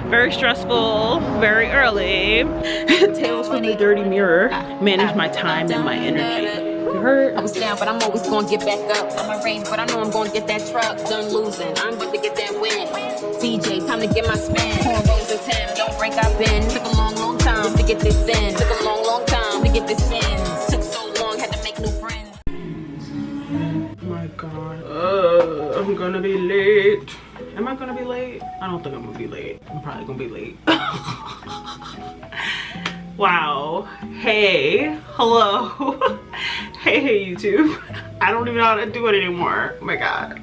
Very stressful, very early. Tales from the dirty mirror. Manage my time and my energy. You heard? I was down, but I'm always gonna get back up. I'm a range, but I know I'm gonna get that truck. Done losing, I'm about to get that win. DJ, time to get my spin. Cornrows and Tim, don't break our bin. Took a long, long time just to get this in. Took a long, long time to get this in. Took so long, had to make new friends. Oh my god. I'm gonna be late. Am I gonna be late? I don't think I'm gonna be late. I'm probably gonna be late. Wow. Hey. Hello. Hey, YouTube. I don't even know how to do it anymore. Oh my god.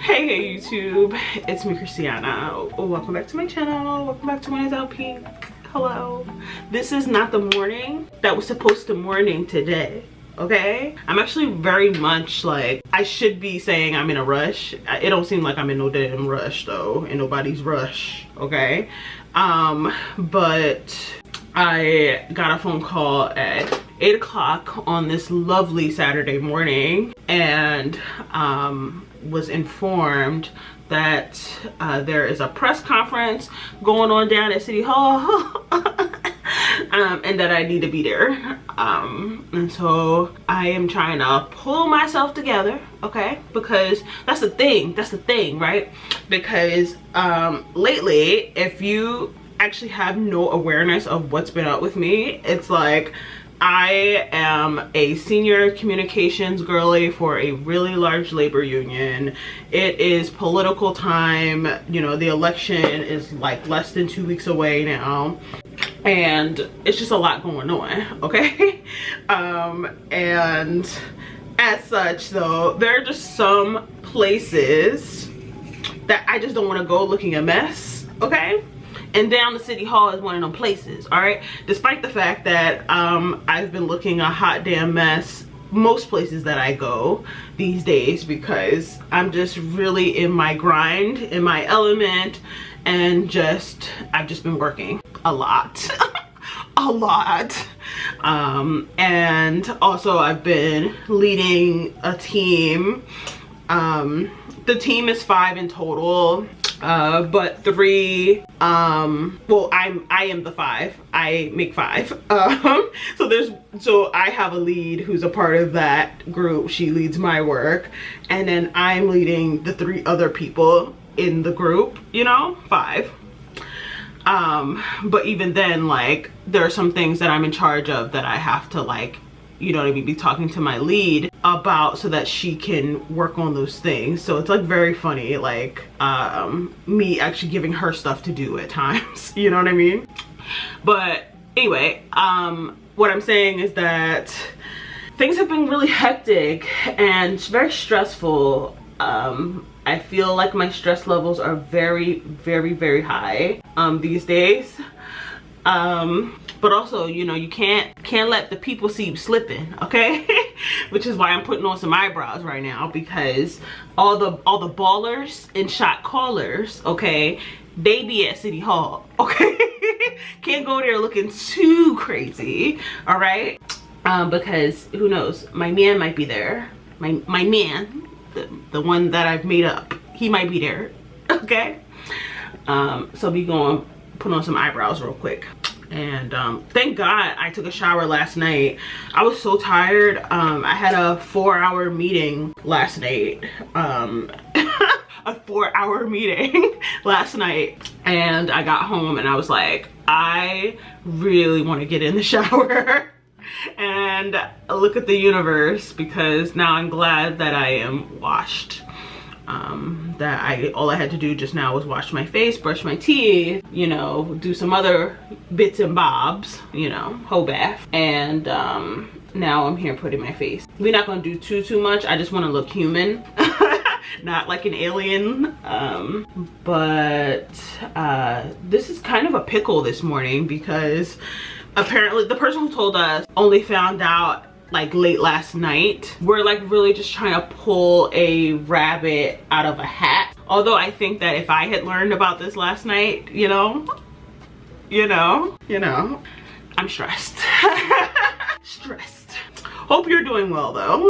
Hey, YouTube. It's me, Christiana. Oh, welcome back to my channel. Welcome back to whenindoubtpink. Hello. This is not the morning that was supposed to morning today. Okay, I'm actually very much like, I should be saying I'm in a rush. It don't seem like I'm in no damn rush though, in nobody's rush. Okay, but I got a phone call at 8 o'clock on this lovely Saturday morning and was informed that there is a press conference going on down at City Hall. And that I need to be there, and so I am trying to pull myself together, okay, because that's the thing, right? Because lately, if you actually have no awareness of what's been up with me, it's like I am a senior communications girly for a really large labor union. It is political time, you know, the election is like less than 2 weeks away now. And it's just a lot going on, okay? And as such though, there are just some places that I just don't want to go looking a mess, okay? And down the City Hall is one of them places, all right? Despite the fact that I've been looking a hot damn mess most places that I go these days, because I'm just really in my grind, in my element, and I've just been working a lot. A lot. And also I've been leading a team. The team is 5 in total, but 3, well, I am the 5. I make 5. So I have a lead who's a part of that group. She leads my work, and then I'm leading the 3 other people in the group, you know, 5. But even then, like, there are some things that I'm in charge of that I have to, like, you know what I mean, be talking to my lead about so that she can work on those things. So it's like very funny, like me actually giving her stuff to do at times, you know what I mean? But anyway, what I'm saying is that things have been really hectic and very stressful. I feel like my stress levels are very, very, very high these days. But also, you know, you can't let the people see you slipping, okay? Which is why I'm putting on some eyebrows right now, because all the ballers and shot callers, okay, they be at City Hall, okay? Can't go there looking too crazy, all right? Because who knows, my man might be there. My man, the one that I've made up, he might be there, okay? So we gonna put on some eyebrows real quick. And thank God I took a shower last night. I was so tired. I had a 4-hour meeting last night. A 4-hour meeting last night, and I got home and I was like, I really want to get in the shower and look at the universe, because now I'm glad that I am washed. All I had to do just now was wash my face, brush my teeth, you know, do some other bits and bobs, you know, whole bath, and now I'm here putting my face. We're not gonna do too much. I just want to look human. Not like an alien. But this is kind of a pickle this morning, because apparently the person who told us only found out like late last night. We're like really just trying to pull a rabbit out of a hat. Although I think that if I had learned about this last night, you know, I'm stressed. Stressed. Hope you're doing well though.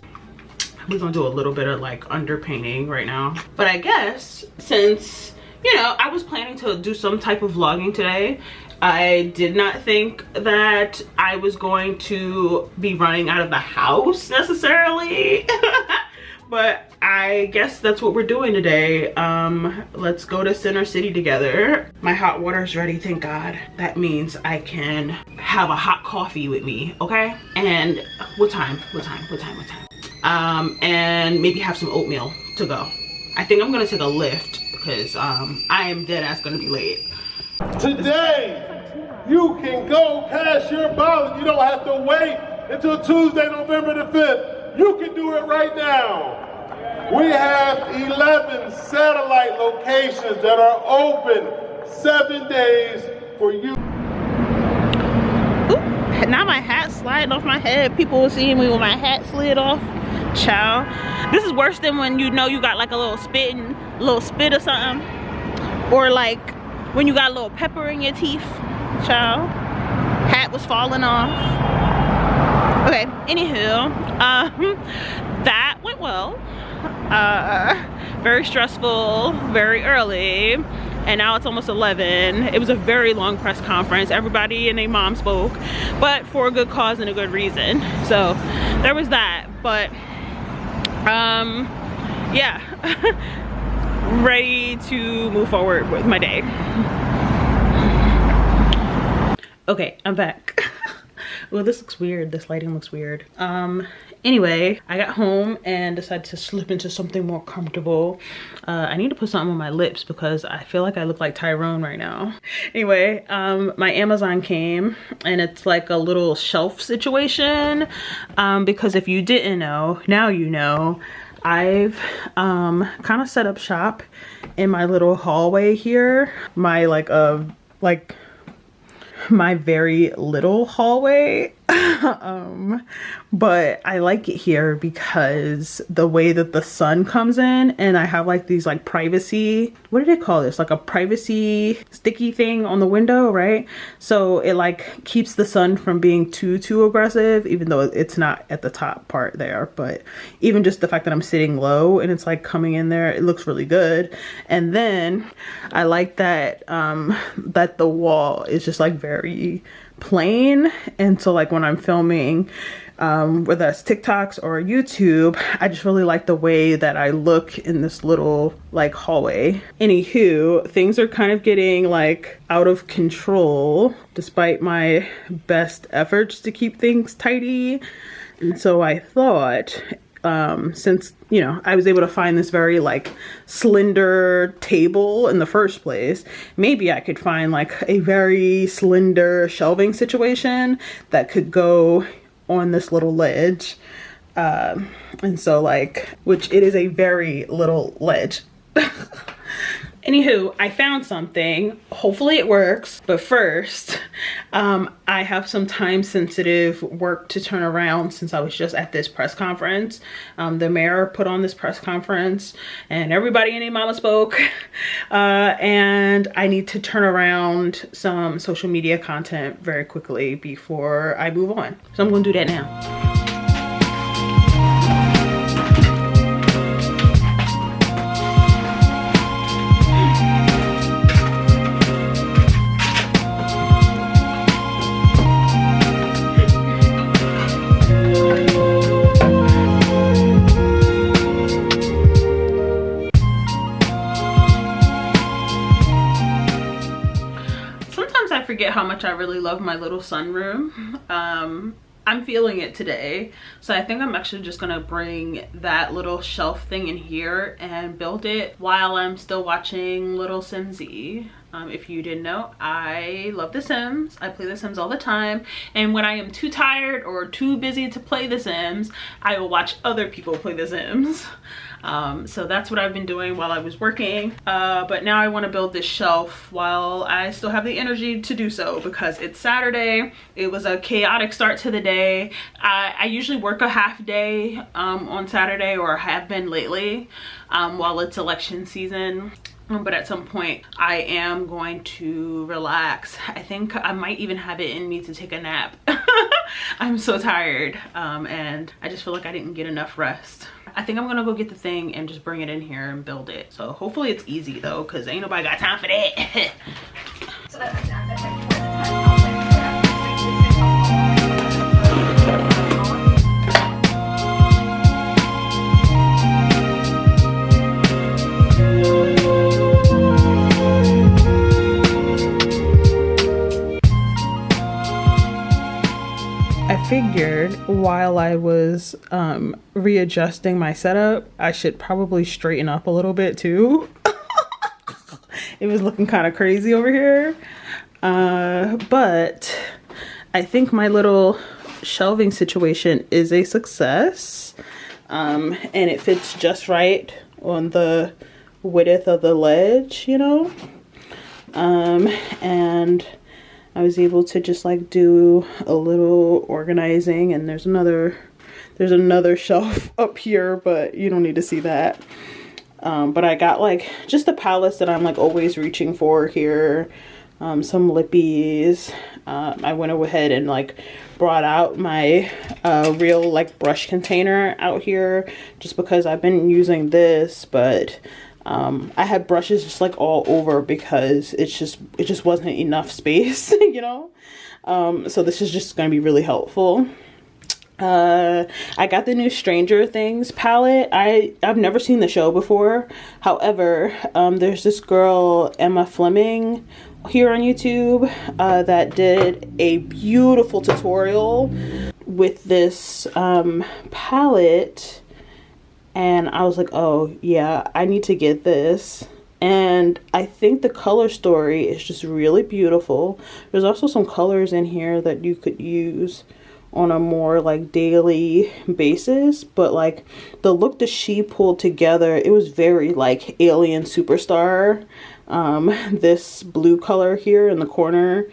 We're gonna do a little bit of like underpainting right now. But I guess since, you know, I was planning to do some type of vlogging today. I did not think that I was going to be running out of the house necessarily. But I guess that's what we're doing today. Let's go to Center City together. My hot water is ready, thank God. That means I can have a hot coffee with me, okay? And what time? And maybe have some oatmeal to go. I think I'm gonna take a Lyft because I am dead ass gonna be late. Today, you can go cash your ballot. You don't have to wait until Tuesday, November the 5th. You can do it right now. We have 11 satellite locations that are open 7 days for you. Ooh, now my hat's sliding off my head. People will see me with my hat slid off. Child, this is worse than when you know you got like a little spit or something, or like when you got a little pepper in your teeth. Child, hat was falling off. Okay, anywho, that went well. Very stressful, very early, and now it's almost 11. It was a very long press conference. Everybody and their mom spoke, but for a good cause and a good reason. So there was that, but yeah. Ready to move forward with my day. Okay, I'm back. Well, this looks weird. This lighting looks weird. Anyway, I got home and decided to slip into something more comfortable. I need to put something on my lips because I feel like I look like Tyrone right now. Anyway, my Amazon came and it's like a little shelf situation. Because if you didn't know, now you know. I've kind of set up shop in my little hallway here. My my very little hallway. But I like it here because the way that the sun comes in, and I have like these like privacy, what do they call this? Like a privacy sticky thing on the window, right? So it like keeps the sun from being too aggressive, even though it's not at the top part there. But even just the fact that I'm sitting low and it's like coming in there, it looks really good. And then I like that that the wall is just like very plain, and so like when I'm filming whether that's TikToks or YouTube, I just really like the way that I look in this little like hallway. Anywho, things are kind of getting like out of control despite my best efforts to keep things tidy. And so I thought, since, you know, I was able to find this very like slender table in the first place, maybe I could find like a very slender shelving situation that could go on this little ledge. And so like, which it is a very little ledge. Anywho, I found something. Hopefully it works. But first, I have some time sensitive work to turn around since I was just at this press conference. The mayor put on this press conference and everybody and their mama spoke. And I need to turn around some social media content very quickly before I move on. So I'm gonna do that now. Forget how much I really love my little sunroom. I'm feeling it today, so I think I'm actually just gonna bring that little shelf thing in here and build it while I'm still watching Little Simsy. If you didn't know, I love The Sims. I play The Sims all the time, and when I am too tired or too busy to play The Sims, I will watch other people play The Sims. So that's what I've been doing while I was working, but now I want to build this shelf while I still have the energy to do so, because it's Saturday. It was a chaotic start to the day. I usually work a half day on Saturday, or have been lately, while it's election season. But at some point I am going to relax. I think I might even have it in me to take a nap. I'm so tired, and I just feel like I didn't get enough rest. I think I'm gonna go get the thing and just bring it in here and build it. So hopefully it's easy though, because ain't nobody got time for that. I figured while I was readjusting my setup, I should probably straighten up a little bit too. It was looking kind of crazy over here. But I think my little shelving situation is a success. And it fits just right on the width of the ledge, you know? And I was able to just like do a little organizing, and there's another shelf up here, but you don't need to see that. But I got like just the palettes that I'm like always reaching for here. Some lippies. I went ahead and like brought out my real like brush container out here just because I've been using this, but I had brushes just like all over because it just wasn't enough space, you know. So this is just going to be really helpful. I got the new Stranger Things palette. I've never seen the show before. However, there's this girl, Emma Fleming, here on YouTube that did a beautiful tutorial with this palette. And I was like, oh yeah, I need to get this. And I think the color story is just really beautiful. There's also some colors in here that you could use on a more like daily basis. But like the look that she pulled together, it was very like Alien Superstar. This blue color here in the corner,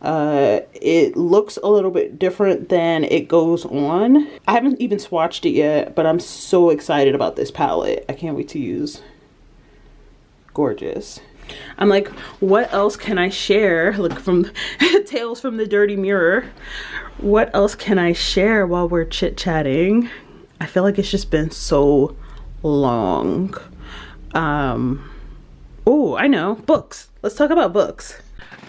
it looks a little bit different than it goes on. I haven't even swatched it yet, but I'm so excited about this palette. I can't wait to use. Gorgeous. I'm like, what else can I share? Look, from Tales from the Dirty Mirror. What else can I share while we're chit-chatting? I feel like it's just been so long. Oh, I know, books. Let's talk about books.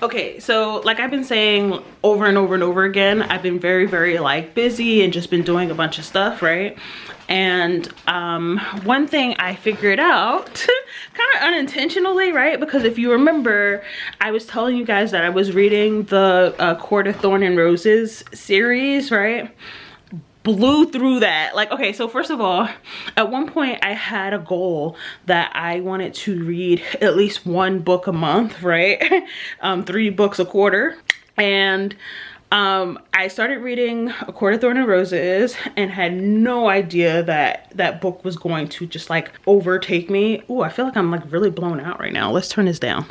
Okay, so like I've been saying over and over and over again, I've been very, very like busy and just been doing a bunch of stuff, right? And one thing I figured out kind of unintentionally, right? Because if you remember, I was telling you guys that I was reading the Court of Thorn and Roses series, right? Blew through that. Like, okay, so first of all, at one point I had a goal that I wanted to read at least one book a month, right? 3 books a quarter. And I started reading A Court of Thorn and Roses and had no idea that that book was going to just like overtake me. Ooh, I feel like I'm like really blown out right now. Let's turn this down.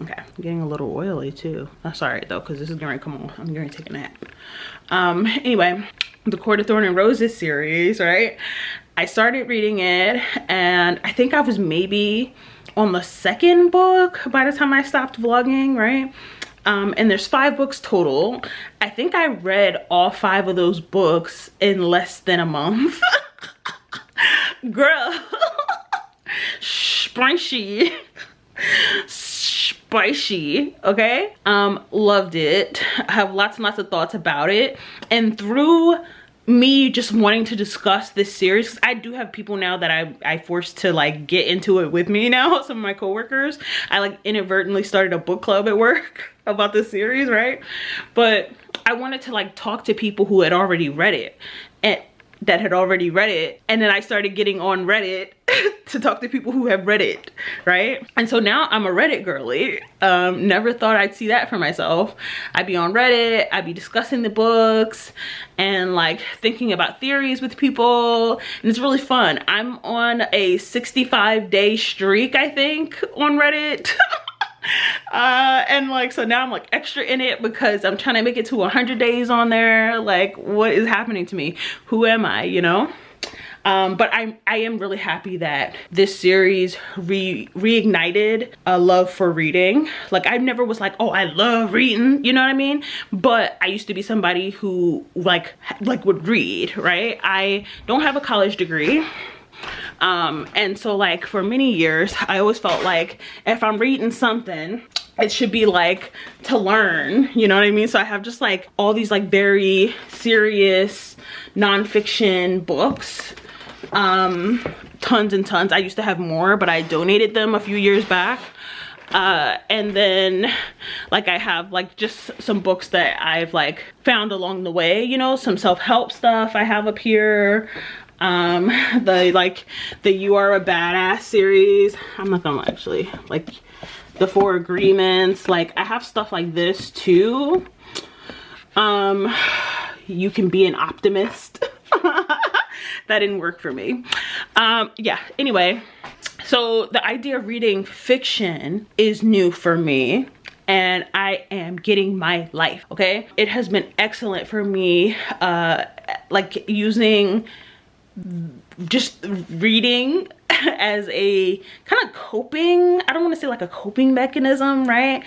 Okay, I'm getting a little oily too. That's all right though, because this is going to come on. I'm going to take a nap. Anyway, the Court of Thorn and Roses series, right? I started reading it, and I think I was maybe on the 2nd book by the time I stopped vlogging, right? And there's 5 books total. I think I read all 5 of those books in less than a month. Girl. Spicy. Spicy, okay? Loved it. I have lots and lots of thoughts about it. And through me just wanting to discuss this series, 'cause I do have people now that I forced to like get into it with me now, some of my coworkers. I like inadvertently started a book club at work about this series, right? But I wanted to like talk to people who had already read it, and that had already read it, and then I started getting on Reddit to talk to people who have read it, right? And so now I'm a Reddit girly. Never thought I'd see that for myself. I'd be on Reddit, I'd be discussing the books and like thinking about theories with people, and it's really fun. I'm on a 65-day streak, I think, on Reddit. And like, so now I'm like extra in it because I'm trying to make it to 100 days on there. Like, what is happening to me? Who am I, you know? But I am really happy that this series reignited a love for reading. Like, I never was like, oh, I love reading, you know what I mean? But I used to be somebody who like would read, right? I don't have a college degree. And so like for many years, I always felt like if I'm reading something, it should be like to learn, you know what I mean? So I have just like all these like very serious nonfiction books, tons and tons. I used to have more, but I donated them a few years back. And then like I have like just some books that I've like found along the way, you know, some self-help stuff I have up here. The You Are a Badass series. I'm not gonna actually like the 4 Agreements. Like I have stuff like this too. You Can Be an Optimist. That didn't work for me. Yeah, anyway, so the idea of reading fiction is new for me, and I am getting my life, okay? It has been excellent for me, like using just reading as a kind of coping, I don't want to say like a coping mechanism, right?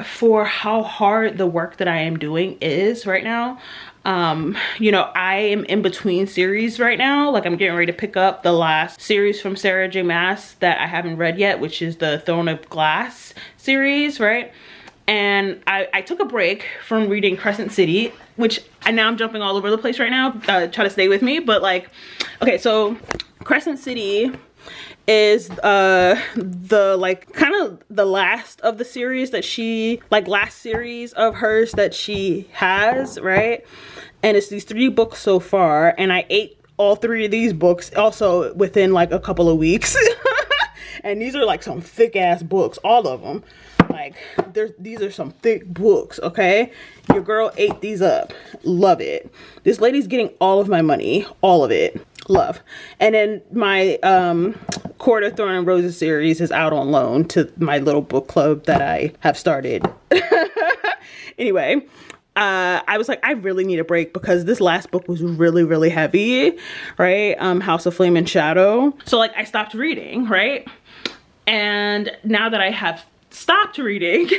For how hard the work that I am doing is right now. You know, I am in between series right now. Like I'm getting ready to pick up the last series from Sarah J Maas that I haven't read yet, which is the Throne of Glass series, right? And I took a break from reading Crescent City, which now I'm jumping all over the place right now. Try to stay with me, but like, okay, so Crescent City is the like kind of the last of the series that she, like last series of hers that she has, right? And it's these 3 books so far, and I ate all 3 of these books also within like a couple of weeks. And these are like some thick ass books, all of them. Like these are some thick books, okay? Your girl ate these up. Love it. This lady's getting all of my money, all of it. Love. And then my Court of Thorn and Roses series is out on loan to my little book club that I have started. Anyway, I was like, I really need a break because this last book was really, really heavy, right? House of Flame and Shadow. So like I stopped reading, right? And now that I have stopped reading,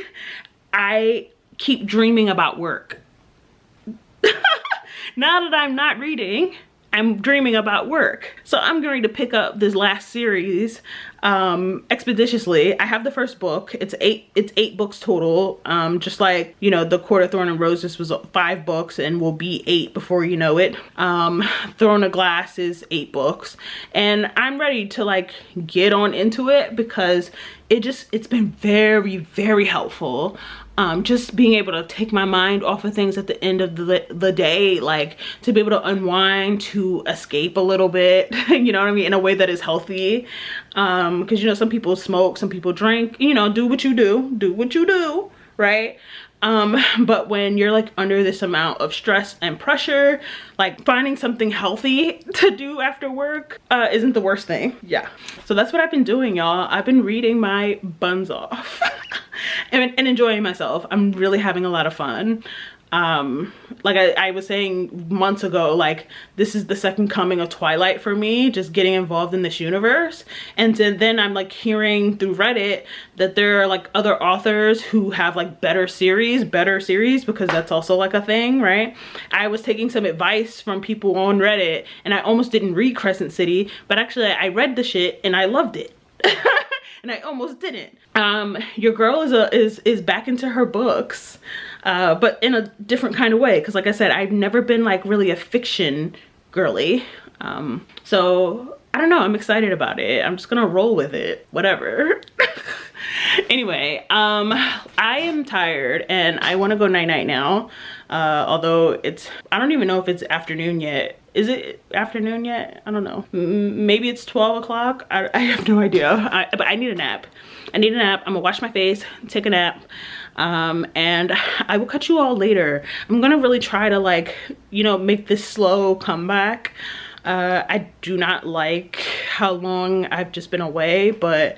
I keep dreaming about work. Now that I'm not reading, I'm dreaming about work. So I'm going to pick up this last series expeditiously. I have the first book. It's eight books total. Just like, you know, the Court of Thorn and Roses was 5 books and will be 8 before you know it. Throne of Glass is 8 books. And I'm ready to like get on into it because it's been very, very helpful. Just being able to take my mind off of things at the end of the day, like to be able to unwind, to escape a little bit, you know what I mean, in a way that is healthy. Because, you know, some people smoke, some people drink, you know, do what you do, right? But when you're like under this amount of stress and pressure, like finding something healthy to do after work isn't the worst thing. Yeah, so that's what I've been doing, y'all. I've been reading my buns off and enjoying myself. I'm really having a lot of fun. Like I was saying months ago, like this is the second coming of Twilight for me, just getting involved in this universe. And then I'm like hearing through Reddit that there are like other authors who have like better series, because that's also like a thing, right? I was taking some advice from people on Reddit and I almost didn't read Crescent City, but actually I read the shit and I loved it. And I almost didn't. Your girl is back into her books, but in a different kind of way. Cause like I said, I've never been like really a fiction girly. So I don't know, I'm excited about it. I'm just gonna roll with it, whatever. Anyway, I am tired and I wanna go night-night now. Although I don't even know if it's afternoon yet. Is it afternoon yet? I don't know. Maybe it's 12 o'clock. I have no idea. But I need a nap. I'm gonna wash my face, take a nap, and I will catch you all later. I'm gonna really try to like, you know, make this slow comeback. I do not like how long I've just been away, but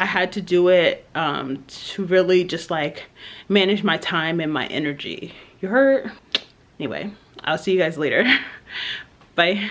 I had to do it to really just like manage my time and my energy. You heard? Anyway, I'll see you guys later. Bye.